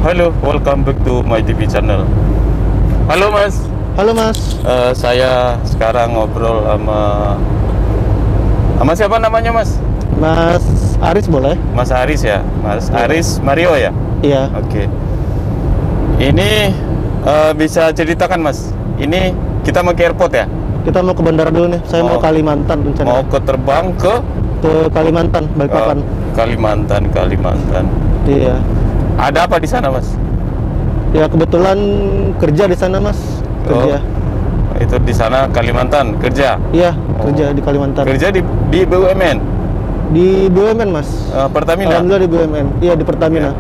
Halo, welcome back to my TV channel. Halo Mas. Halo Mas. Saya sekarang ngobrol sama siapa namanya Mas? Mas Aris boleh? Mas Aris ya? Mas Iya. Aris Mario ya? Iya. Oke. Ini bisa ceritakan Mas, ini kita mau ke airport ya? Kita mau ke bandara dulu nih. Saya mau Kalimantan rencana. Mau ke terbang ke Kalimantan, Balikpapan. Kalimantan. Iya. Ada apa di sana Mas? Ya kebetulan kerja di sana Mas. Kerja. Itu di sana Kalimantan kerja? Iya, kerja di Kalimantan. Kerja di BUMN? Di BUMN Mas. Pertamina? Alhamdulillah di BUMN. Iya di Pertamina.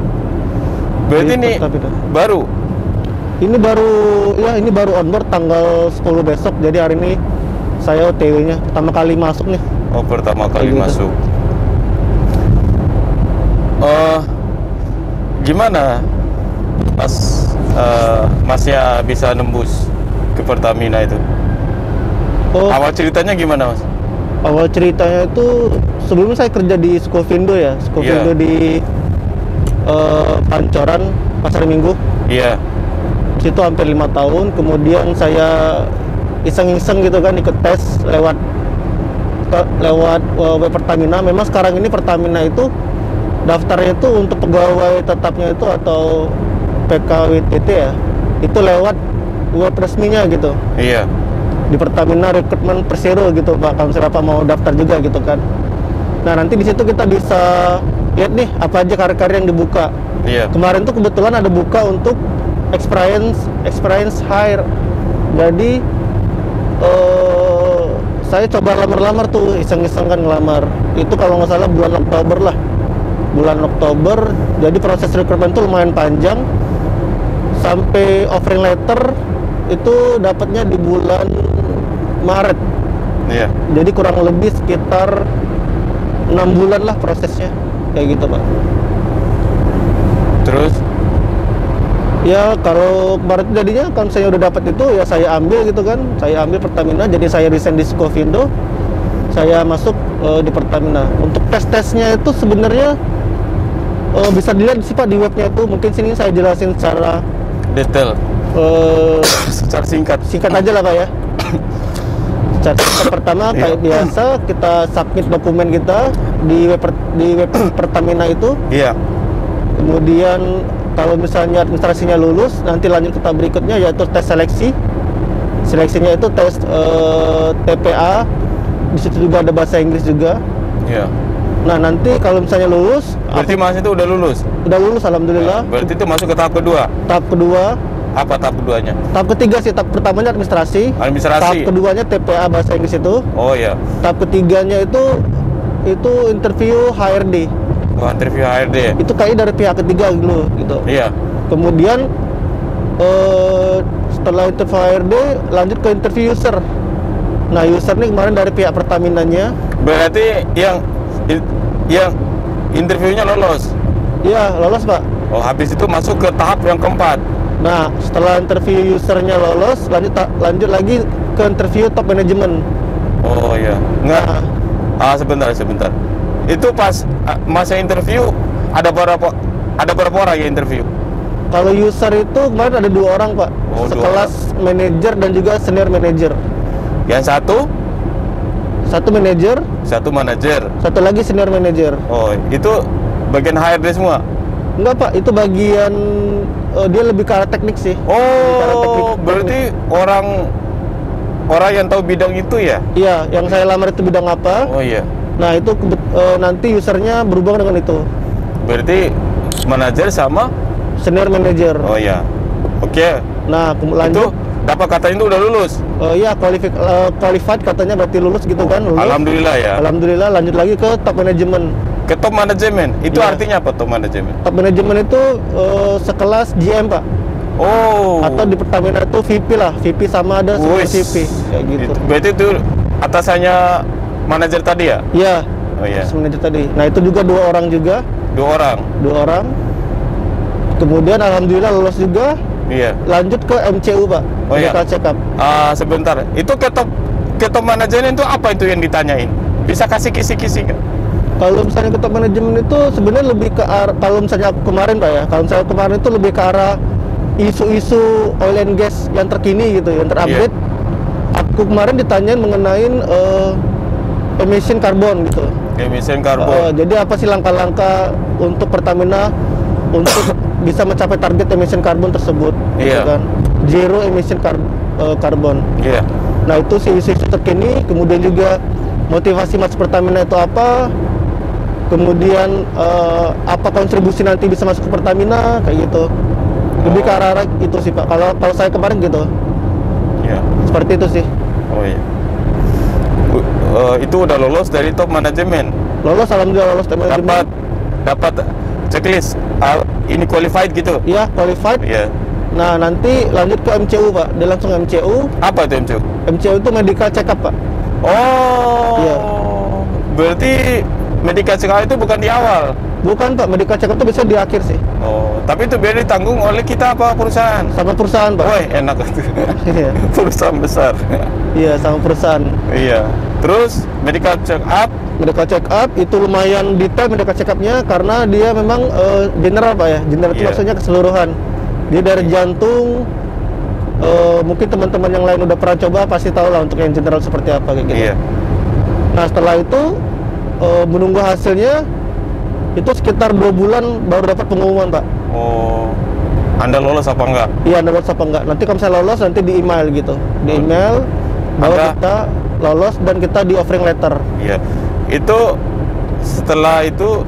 Berarti Di ini Pertamina. baru? Ini baru on board tanggal 10 besok. Jadi hari ini saya OTW-nya pertama kali masuk nih. Oh, pertama kali Kayak gitu. masuk. Gimana Masnya bisa nembus ke Pertamina itu? Awal ceritanya gimana Mas? Awal ceritanya itu sebelumnya saya kerja di Skovindo ya. Skovindo di Pancoran, Pasar Minggu. Iya. Situ hampir 5 tahun. Kemudian saya iseng-iseng gitu kan ikut tes lewat web Pertamina. Memang sekarang ini Pertamina itu daftarnya itu untuk pegawai tetapnya itu atau PKWTT ya, itu lewat web resminya gitu. Iya. Di Pertamina Rekrutmen Persero gitu Pak, kalau siapa mau daftar juga gitu kan. Nah nanti di situ kita bisa lihat nih apa aja karya-karya yang dibuka. Iya. Kemarin tuh kebetulan ada buka untuk experience hire. Jadi saya coba lamar-lamar tuh, iseng-iseng kan ngelamar. Itu kalau nggak salah bulan Oktober lah. Bulan Oktober, jadi proses rekrutmen itu lumayan panjang. Sampai offering letter itu dapatnya di bulan Maret. Iya. Jadi kurang lebih sekitar 6 bulan lah prosesnya, kayak gitu Pak. Terus? Ya kalau kemarin jadinya kalau saya udah dapat itu ya saya ambil gitu kan. Saya ambil Pertamina, jadi saya resign di Skovindo. Saya masuk di Pertamina. Untuk tes-tesnya itu sebenarnya bisa dilihat sih Pak di webnya itu. Mungkin sini saya jelasin secara Detail. Secara singkat. singkat aja lah Pak ya. Pertama kayak biasa kita submit dokumen kita di web Pertamina itu. Iya. Kemudian kalau misalnya administrasinya lulus, nanti lanjut ke tahap berikutnya yaitu tes seleksi. Seleksinya itu tes TPA. Di situ juga ada bahasa Inggris juga. Iya. Nah nanti kalau misalnya lulus, Berarti Mas itu udah lulus? udah lulus alhamdulillah. Berarti itu masuk ke tahap kedua? Tahap kedua, Apa tahap keduanya? tahap ketiga sih, tahap pertamanya administrasi. Administrasi. Tahap keduanya TPA bahasa Inggris itu. Oh iya. Tahap ketiganya itu interview HRD. Oh, interview HRD. Itu kayaknya dari pihak ketiga dulu gitu. Iya. Kemudian setelah interview HRD lanjut ke interview user. Nah user nih kemarin dari pihak Pertaminanya. Berarti yang interviewnya lolos? Iya lolos Pak. Oh, habis itu masuk ke tahap yang keempat? Nah setelah interview usernya lolos, lanjut lagi ke interview top management. Oh iya. Enggak. Nah, Sebentar. Itu pas masa interview ada berapa orang yang interview? kalau user itu kemarin ada 2 orang Pak. Oh, 2 sekelas manajer dan juga senior manager. Yang Satu manajer, satu manajer. satu lagi senior manager. Oh, itu bagian HRD semua? Enggak Pak, itu bagian dia lebih ke arah teknik sih. Lebih ke arah Oh, berarti orang yang tahu bidang itu ya? Iya, yang saya lamar itu bidang apa? Oh iya. Nah itu nanti usernya berhubungan dengan itu. Berarti manajer sama? Senior manager. Oh iya. Oke. Nah Itu lanjut. dapat katanya itu udah lulus? Iya qualified katanya berarti lulus gitu kan? Lulus. Alhamdulillah ya. Alhamdulillah lanjut lagi ke top management. Ke top manajemen. Itu Iya. artinya apa top manajemen? Top management itu sekelas GM Pak. Oh. Atau di Pertamina itu VP lah. VP sama ada senior Wis. VP kayak gitu. Berarti itu atasannya manajer tadi ya? Iya. Oh iya. Manajer tadi. Nah itu juga 2 orang juga. 2 orang? 2 orang. Kemudian alhamdulillah lulus juga. Iya. Lanjut ke MCU Pak. Oh iya. Medical check up. Sebentar. Itu ke top manajemen itu apa itu yang ditanyain? Bisa kasih kisi-kisi nggak? Kalau misalnya ke top manajemen itu sebenarnya lebih ke arah, kalau misalnya aku kemarin Pak ya, kalau misalnya kemarin itu lebih ke arah isu-isu oil and gas yang terkini gitu, yang terupdate. Aku kemarin ditanyain mengenai emission karbon gitu. Emission karbon. Jadi apa sih langkah-langkah untuk Pertamina untuk bisa mencapai target emission karbon tersebut, gitu Iya. kan? Zero emission karbon. Iya. Nah itu sih isu-isu terkini, kemudian juga motivasi Mas Pertamina itu apa, kemudian apa kontribusi nanti bisa masuk ke Pertamina, kayak gitu. Lebih ke arah itu sih Pak, kalau saya kemarin gitu, Iya. seperti itu sih. Oh iya. Itu udah lolos dari top manajemen. Lolos, alhamdulillah lolos top manajemen. Dapat checklist. Ini qualified gitu. Iya, qualified. Iya. Nah nanti lanjut ke MCU Pak, dia langsung MCU. Apa itu MCU? MCU itu medical check up Pak. Oh. Iya. Berarti medical check up itu bukan di awal. Bukan Pak, medical check up itu bisa di akhir sih. Oh, tapi itu biar ditanggung oleh kita apa perusahaan? Sama perusahaan Pak. Woi, enak itu. Iya. Perusahaan besar. Iya, sama perusahaan. Iya. Terus medical check up. Medical check up itu lumayan detail medical check upnya karena dia memang general Pak ya. General itu Iya. maksudnya keseluruhan. Dia dari jantung, mungkin teman-teman yang lain udah pernah coba pasti tahu lah untuk yang general seperti apa kayak gitu. Iya. Nah setelah itu menunggu hasilnya itu sekitar 2 bulan baru dapat pengumuman Pak. Oh. Anda lolos apa enggak? Iya, Anda lolos apa enggak? Nanti kalau misalnya lolos nanti di email gitu. Di Oh. email bahwa Anda- kita lolos dan kita di offering letter. Iya. Itu setelah itu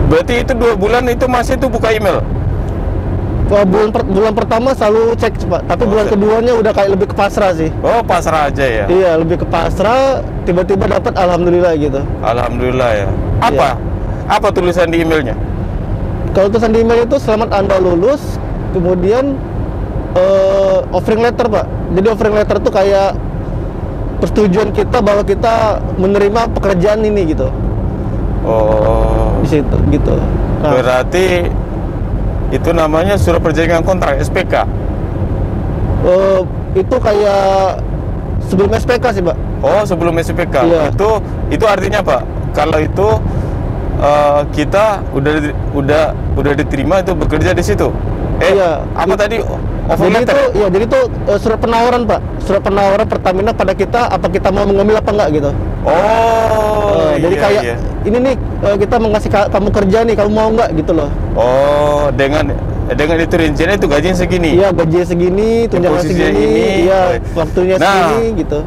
berarti itu 2 bulan itu masih itu buka email. Wah, bulan pertama selalu cek Pak, tapi Oh, bulan cek. keduanya udah kayak lebih ke pasrah sih. Oh, pasrah aja ya. Iya, lebih ke pasrah, tiba-tiba dapat alhamdulillah gitu. Alhamdulillah ya. Apa? Apa tulisan di emailnya? Kalau tulisan di email itu selamat Anda lulus, kemudian offering letter Pak. Jadi offering letter itu kayak persetujuan kita bahwa kita menerima pekerjaan ini gitu. Oh. Di situ gitu. Nah, Berarti itu namanya surat perjanjian kontrak SPK. itu kayak sebelum SPK sih Pak. Oh, sebelum SPK. Iya. Itu artinya apa? Kalau itu kita udah diterima itu bekerja di situ. Iya. Apa tadi? Offer Jadi letter? itu ya, jadi itu surat penawaran Pak. Surat penawaran Pertamina pada kita apa kita mau mengambil apa enggak gitu. Oh, Jadi iya, kayak iya. ini nih kita mengasih kamu kerja nih, kamu mau nggak gitu loh. Oh, dengan itu rinciannya itu gajinya segini. Iya, gaji segini, tunjangan Posisinya segini, ini. iya, waktunya Nah. segini gitu.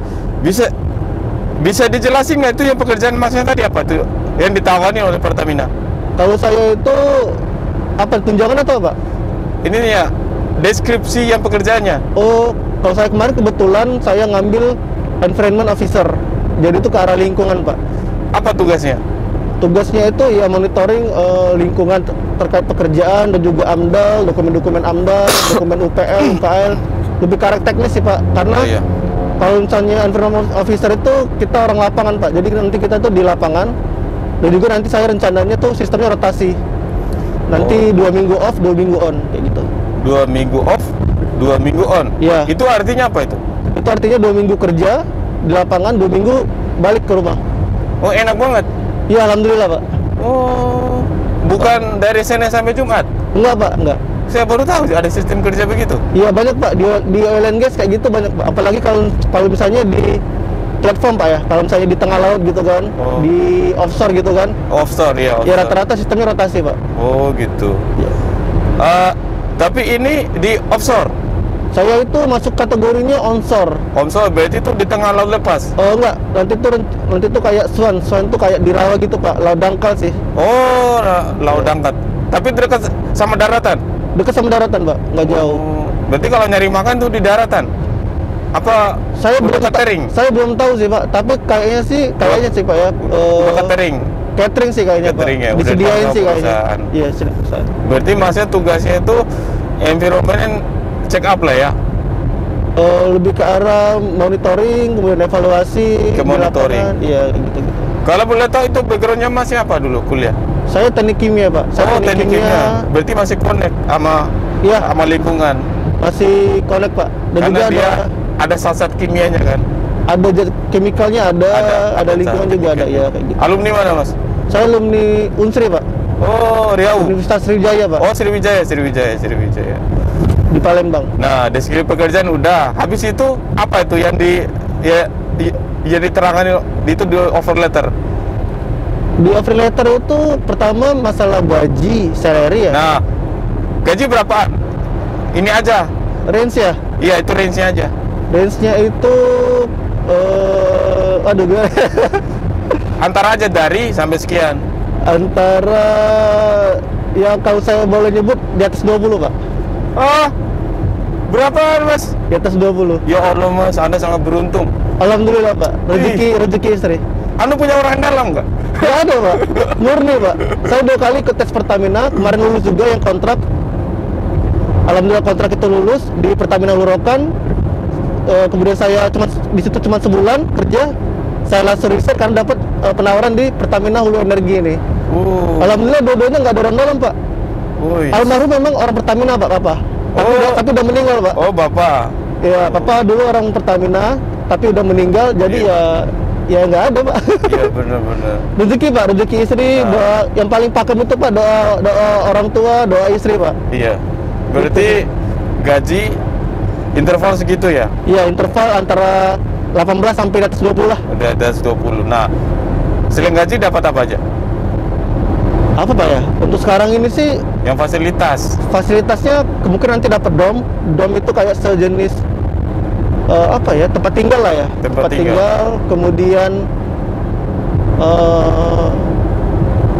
Bisa dijelasin nggak itu yang pekerjaan masnya tadi apa tuh yang ditawari oleh Pertamina? Kalau saya itu apa tunjangan atau apa? Ini nih ya deskripsi yang pekerjaannya. Oh, kalau saya kemarin kebetulan saya ngambil environment officer. Jadi itu ke arah lingkungan, Pak. Apa tugasnya? Tugasnya itu ya monitoring lingkungan terkait pekerjaan dan juga AMDAL, dokumen-dokumen AMDAL, dokumen UPL, UKL. Lebih ke arah teknis sih, Pak. Karena Oh, iya. kalau misalnya environment officer itu kita orang lapangan, Pak. Jadi nanti kita tuh di lapangan. Dan juga nanti saya rencananya tuh sistemnya rotasi. Nanti 2 minggu off, 2 minggu on, kayak gitu. 2 minggu off, 2 minggu on. Iya. Itu artinya apa itu? Itu artinya 2 minggu kerja di lapangan, 2 minggu balik ke rumah. Oh, enak banget. Iya, alhamdulillah, Pak. Oh, bukan dari Senin sampai Jumat. Enggak, Pak, enggak. Saya baru tahu ada sistem kerja begitu. Iya, banyak, Pak. Di oil and gas kayak gitu banyak, Pak. Apalagi kalau misalnya di platform, Pak ya. Kalau misalnya di tengah laut gitu kan, Oh. di offshore gitu kan. Offshore ya. Ya Offshore. rata-rata sistemnya rotasi, Pak. Oh, gitu. Ya. Tapi ini di offshore. Saya itu masuk kategorinya onshore. Onshore berarti itu di tengah laut lepas. Oh, enggak. Nanti tuh kayak swan. Swan tuh kayak di rawa gitu, Pak. Laut dangkal sih. Oh, laut dangkal. Tapi dekat sama daratan. Dekat sama daratan, Pak. Nggak jauh. Oh, berarti kalau nyari makan tuh di daratan. Apa Saya udah belum catering? Saya belum tahu sih, Pak. Tapi kayaknya sih, Pak ya. Udah catering. Catering sih kayaknya, Catering Pak. ya, udah Disediain ditanggung sih kayaknya. perusahaan. Iya, perusahaan. Berarti masnya tugasnya itu environment check up lah ya. Lebih ke arah monitoring, kemudian evaluasi Ke di monitoring. lapangan. Iya, gitu-gitu. Kalau boleh tahu itu backgroundnya masih apa dulu kuliah? Saya teknik kimia, Pak. Saya Oh, teknik kimia. Berarti masih connect sama Iya, lingkungan. masih connect, Pak. Dan Karena juga dia ada sasat kimianya kan. Ada chemicalnya, ada lingkungan juga ada, ya kayak gitu. Alumni mana Mas? Saya alumni Unsri, Pak. Oh, Riau. Universitas Sriwijaya, Pak. Oh, Sriwijaya. Di Palembang. Nah, deskripsi pekerjaan udah. Habis itu apa itu yang yang diterangkan itu di offer letter? Di offer letter itu pertama masalah gaji, salary ya. Nah, gaji berapaan? Ini aja. Range ya? Iya, itu range-nya aja. Range-nya itu aduh gue Antara aja dari sampai sekian. antara ya kalau saya boleh nyebut di atas 20, Pak. Oh, berapa Mas? Di atas 20. Ya Allah Mas, Anda sangat beruntung. Alhamdulillah, Pak. Rezeki istri. Anda punya orang dalam nggak? Nggak ada, Pak. Murni, Pak. Saya 2 kali ke tes Pertamina, kemarin lulus juga yang kontrak. Alhamdulillah kontrak itu lulus di Pertamina Lurokan. Kemudian saya di situ cuma sebulan kerja. Saya langsung resign karena dapat penawaran di Pertamina Hulu Energi ini. Alhamdulillah dua-duanya nggak ada orang dalam, Pak. Almarhum memang orang Pertamina, Pak, Papa. Tapi udah meninggal, Pak. Oh, Bapak. Ya, Papa dulu orang Pertamina, tapi udah meninggal, jadi ya nggak ada, Pak. Iya, benar-benar. Rezeki, Pak, rezeki istri. Doa yang paling pakem itu, Pak, doa orang tua, doa istri, Pak. Iya. Berarti gaji interval segitu ya? Iya, interval antara 18 sampai di atas 20 lah. Udah di atas 20. Nah, selain gaji dapat apa aja? Apa, Pak, ya? Untuk sekarang ini sih Yang fasilitasnya kemungkinan nanti dapat dom. Dom itu kayak sejenis apa ya? Tempat tinggal lah ya. Tempat tinggal. Kemudian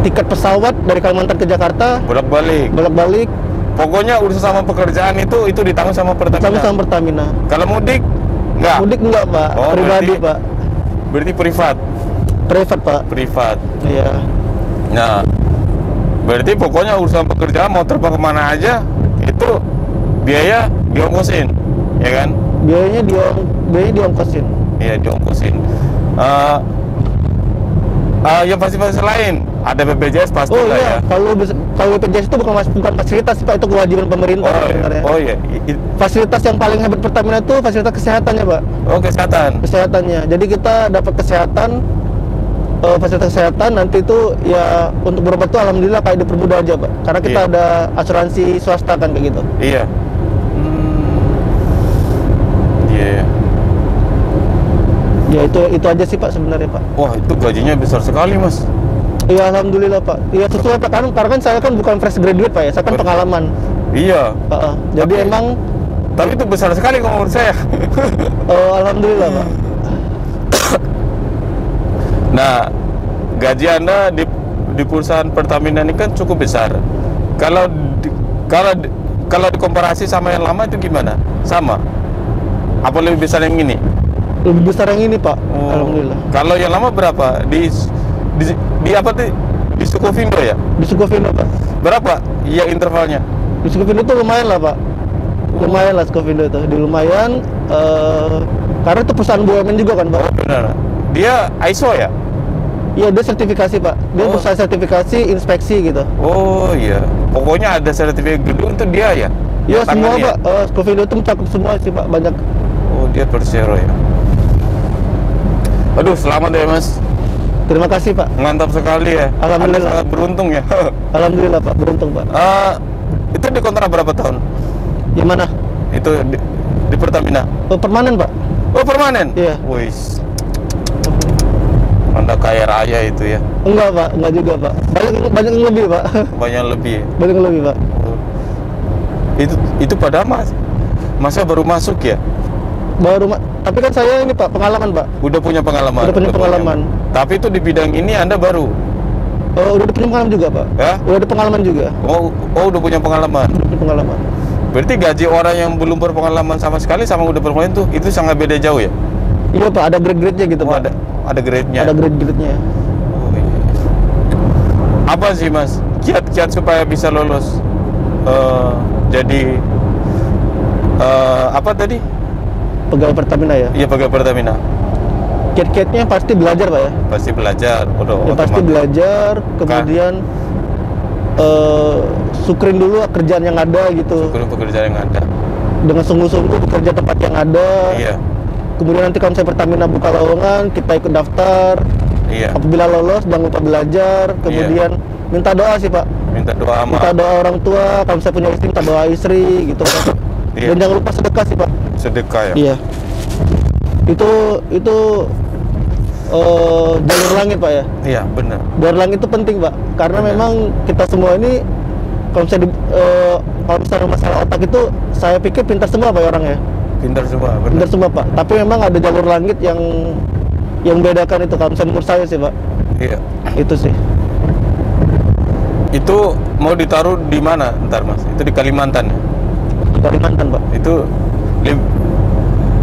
tiket pesawat dari Kalimantan ke Jakarta bolak-balik. Pokoknya urusan sama pekerjaan itu ditanggung sama Pertamina. Sama Pertamina. Kalau mudik enggak? Mudik enggak, Pak. Oh, Pribadi, Pak. Berarti privat. Pak. Privat. Iya. Nah, berarti pokoknya urusan pekerjaan mau terbang kemana aja itu biaya diongkosin, ya kan? Biayanya diongkosin. Iya, diongkosin. Yang pasti lain ada BPJS pasti Oh lah iya, ya. kalau BPJS itu bukan fasilitas, Pak, itu kewajiban pemerintah sebenarnya. Oh iya. Fasilitas yang paling hebat Pertamina itu fasilitas kesehatannya, Pak. Oh, kesehatannya. Jadi kita dapat fasilitas kesehatan nanti itu ya untuk berobat tuh alhamdulillah kayak dipermudah aja, Pak. Karena kita ada asuransi swasta kan kayak gitu. Iya. Iya. Ya itu aja sih, Pak, sebenarnya, Pak. Wah, itu gajinya besar sekali, Mas. Iya, alhamdulillah, Pak. Iya sesuai, Pak, karena kan saya kan bukan fresh graduate, Pak, ya. Saya kan pengalaman. Iya. Jadi emang tapi itu besar sekali kalau menurut saya. Alhamdulillah, Pak. Nah, gaji Anda di perusahaan Pertamina ini kan cukup besar. Kalau dikomparasi sama yang lama itu gimana? Sama? Apa lebih besar yang ini? Lebih besar yang ini, Pak. Alhamdulillah. Kalau yang lama berapa? Di apa tuh? Di Sukovindo ya? Di Sukovindo, Pak. Berapa? Iya, intervalnya. Di Sukovindo itu lumayan lah, Pak. Lumayan lah Sukovindo itu. Lumayan karena itu perusahaan BUMN juga kan, Pak. Oh, benar. Dia ISO ya? Iya, dia sertifikasi, Pak. Dia perusahaan sertifikasi inspeksi gitu. Oh iya. Pokoknya ada sertifikat gedung itu dia ya? Iya, semua, Pak. Sukovindo itu mencakup semua sih, Pak. Banyak. Oh, dia Persero ya. Aduh, selamat ya, Mas. Terima kasih, Pak. Mantap sekali ya. Alhamdulillah. Anda sangat beruntung ya. Alhamdulillah, Pak. Beruntung, Pak. Itu dikontrak berapa tahun? Di mana? Itu di Pertamina. Permanen, Pak. Oh, permanen? Iya. Wis. Anda kaya raya itu ya. Enggak, Pak. Enggak juga, Pak. Banyak yang lebih, Pak. Banyak lebih. Banyak yang lebih, Pak. Itu padahal Masnya baru masuk ya? Tapi kan saya ini, Pak, pengalaman, Pak. Udah punya pengalaman. Udah punya pengalaman. Tapi itu di bidang ini Anda baru. Udah punya pengalaman juga, Pak. Ya? Udah ada pengalaman juga. Oh, udah punya pengalaman. Udah punya pengalaman. Berarti gaji orang yang belum berpengalaman sama sekali sama udah berpengalaman itu sangat beda jauh ya? Iya, Pak, ada grade-grade-nya gitu, Pak. Ada grade-nya. Ada grade-grade-nya. Oh, iya. Apa sih, Mas? Kiat-kiat supaya bisa lolos jadi apa tadi? Pegawai Pertamina ya? Iya, pegawai Pertamina. Kiat-kiatnya pasti belajar, Pak ya? Pasti belajar. Ya, pasti belajar, kemudian syukurin dulu kerjaan yang ada gitu. Syukurin pekerjaan yang ada. Dengan sungguh-sungguh bekerja tempat yang ada. Iya. Kemudian nanti kalau misalnya Pertamina buka lowongan, kita ikut daftar. Iya. Apabila lolos, jangan lupa belajar. Kemudian minta doa sih Pak. Minta doa sama. Minta doa orang tua. Kalau misalnya punya istri, minta doa istri gitu Pak. Iya. Dan jangan lupa sedekah sih Pak. Sedekah ya. Iya. Itu jalur langit Pak ya. Iya, benar. Jalur langit itu penting Pak. Karena Benar. memang kita semua ini kalau misalnya kalau misalnya masalah otak itu, saya pikir pintar semua Pak ya orangnya. Pintar semua, benar. Pintar semua Pak. Tapi memang ada jalur langit yang membedakan itu kalau misalnya menurut saya sih Pak. Iya. Itu sih. Itu mau ditaruh di mana ntar Mas? Itu di Kalimantan ya? Di Kalimantan Pak. Itu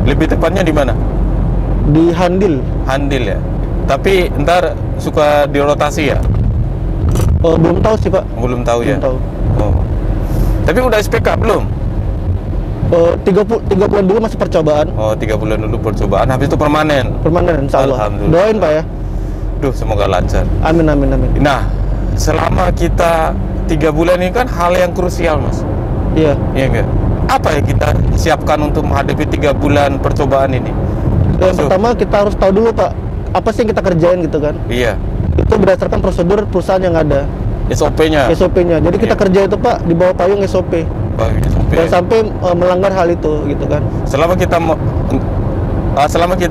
lebih tepatnya di mana? Di Handil. Handil ya. Tapi ntar suka dirotasi ya? Belum tahu sih Pak. Belum tahu ya. Belum tahu. Oh. Tapi udah SPK belum? 3 bulan dulu masih percobaan. Oh, 3 bulan dulu percobaan. Habis itu permanen. Permanen insya Allah. Alhamdulillah. Doain Pak ya. Duh, semoga lancar. Amin amin amin. Nah, selama kita 3 bulan ini kan hal yang krusial Mas. Iya. Iya enggak? Apa yang kita siapkan untuk menghadapi 3 bulan percobaan ini? Yang pertama kita harus tahu dulu Pak, apa sih yang kita kerjain gitu kan. Iya. Itu berdasarkan prosedur perusahaan yang ada. SOP-nya. SOP-nya. Jadi kita Iya. kerja itu Pak di bawah payung SOP. SOP. Dan sampai melanggar hal itu gitu kan. Selama kita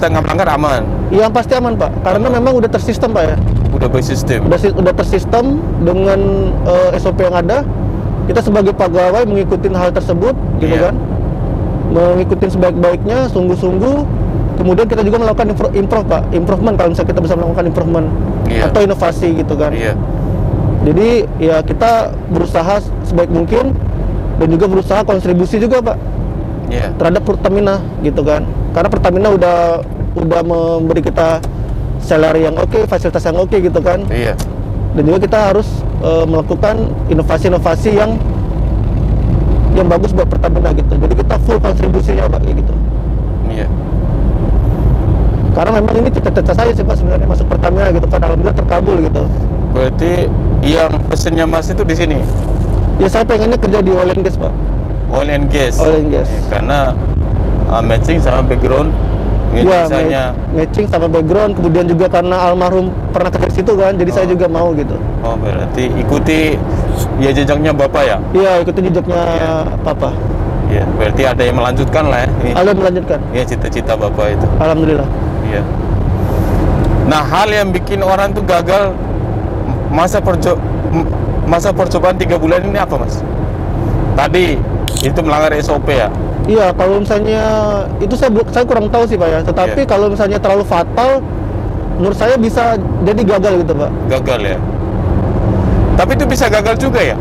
nggak melanggar aman. Yang pasti aman Pak, karena memang udah tersistem Pak ya. Udah bersistem. Udah tersistem dengan SOP yang ada. Kita sebagai pegawai mengikuti hal tersebut gitu Iya. kan. Mengikuti sebaik-baiknya, sungguh-sungguh. Kemudian kita juga melakukan improvement kalau misalnya kita bisa melakukan improvement Iya. atau inovasi gitu kan. Iya. Jadi ya kita berusaha sebaik mungkin dan juga berusaha kontribusi juga Pak Iya. terhadap Pertamina gitu kan. Karena Pertamina udah memberi kita salary yang oke, fasilitas yang oke gitu kan. Iya. Dan juga kita harus melakukan inovasi-inovasi yang bagus buat Pertamina gitu. Jadi kita full kontribusinya Pak kayak gitu. Iya. Karena memang ini cita-cita saya sih Pak sebenarnya masuk Pertamina gitu kan. Alhamdulillah terkabul gitu. Berarti yang pesennya Mas itu di sini. Ya saya pengennya kerja di oil and gas Pak. Oil and gas. Oil and gas. Ya, karena matching sama background. Ini Ya, misalnya. matching sama background, kemudian juga karena almarhum pernah kerja di situ kan, jadi saya juga mau gitu. Oh, berarti ikuti ya jejaknya Bapak ya? Iya, ikutin jejaknya Iya. Papa. Iya, berarti ada yang melanjutkan lah ya. Ini. Alhamdulillah melanjutkan. Iya, cita-cita Bapak itu. Alhamdulillah. Iya. Nah, hal yang bikin orang tuh gagal masa percobaan 3 bulan ini apa, Mas? Tadi itu melanggar SOP ya? Iya, kalau misalnya itu saya kurang tahu sih Pak ya. Tetapi Iya. kalau misalnya terlalu fatal, menurut saya bisa jadi gagal gitu Pak. Gagal ya. Tapi itu bisa gagal juga ya?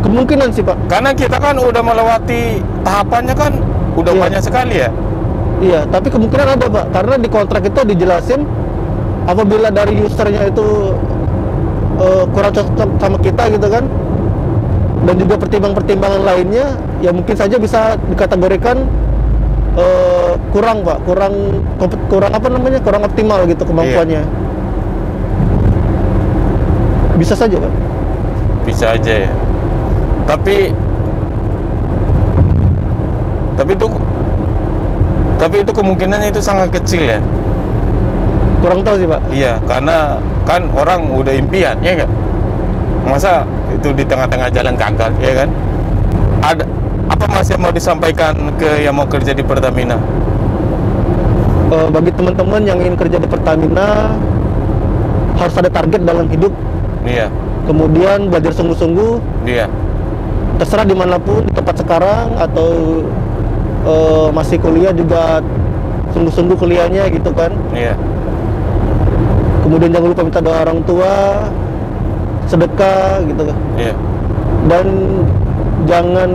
Kemungkinan sih Pak. Karena kita kan udah melewati tahapannya kan udah Iya. banyak sekali ya. Iya, tapi kemungkinan ada Pak. Karena di kontrak itu dijelasin apabila dari usernya itu kurang cocok sama kita gitu kan, dan juga pertimbangan-pertimbangan lainnya, ya mungkin saja bisa dikategorikan kurang Pak, kurang apa namanya, kurang optimal gitu kemampuannya. Bisa saja Pak. Bisa aja ya. Tapi itu kemungkinannya itu sangat kecil ya. Kurang tahu sih Pak. Iya, karena kan orang udah impian, ya nggak? Masa itu di tengah-tengah jalan gagal, ya kan? Ada apa Mas yang mau disampaikan ke yang mau kerja di Pertamina? Bagi teman-teman yang ingin kerja di Pertamina, harus ada target dalam hidup. Iya, Kemudian belajar sungguh-sungguh, iya, terserah dimanapun, di tempat sekarang atau masih kuliah juga sungguh-sungguh kuliahnya gitu kan. iya, Kemudian jangan lupa minta doa orang tua, sedekah gitu kan. iya. Dan jangan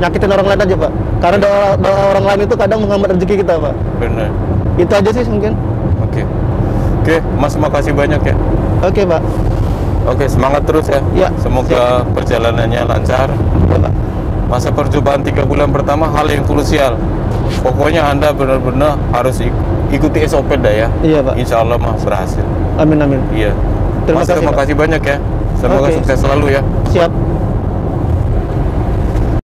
nyakitin orang lain aja Pak, karena doa orang lain itu kadang menghambat rezeki kita Pak. Benar. Itu aja sih mungkin. Oke, oke, Mas, makasih banyak ya. Oke Pak. Oke, semangat terus ya. Ya, Semoga perjalanannya lancar. Ya, Pak. Masa percobaan 3 bulan pertama hal yang krusial. Pokoknya Anda benar-benar harus ikuti SOP dah ya. Iya Pak. Insya Allah mah berhasil. Amin amin. Iya. Terima Mas, kasih, terima Pak. kasih banyak ya. Semoga Oke. sukses selalu ya. Siap.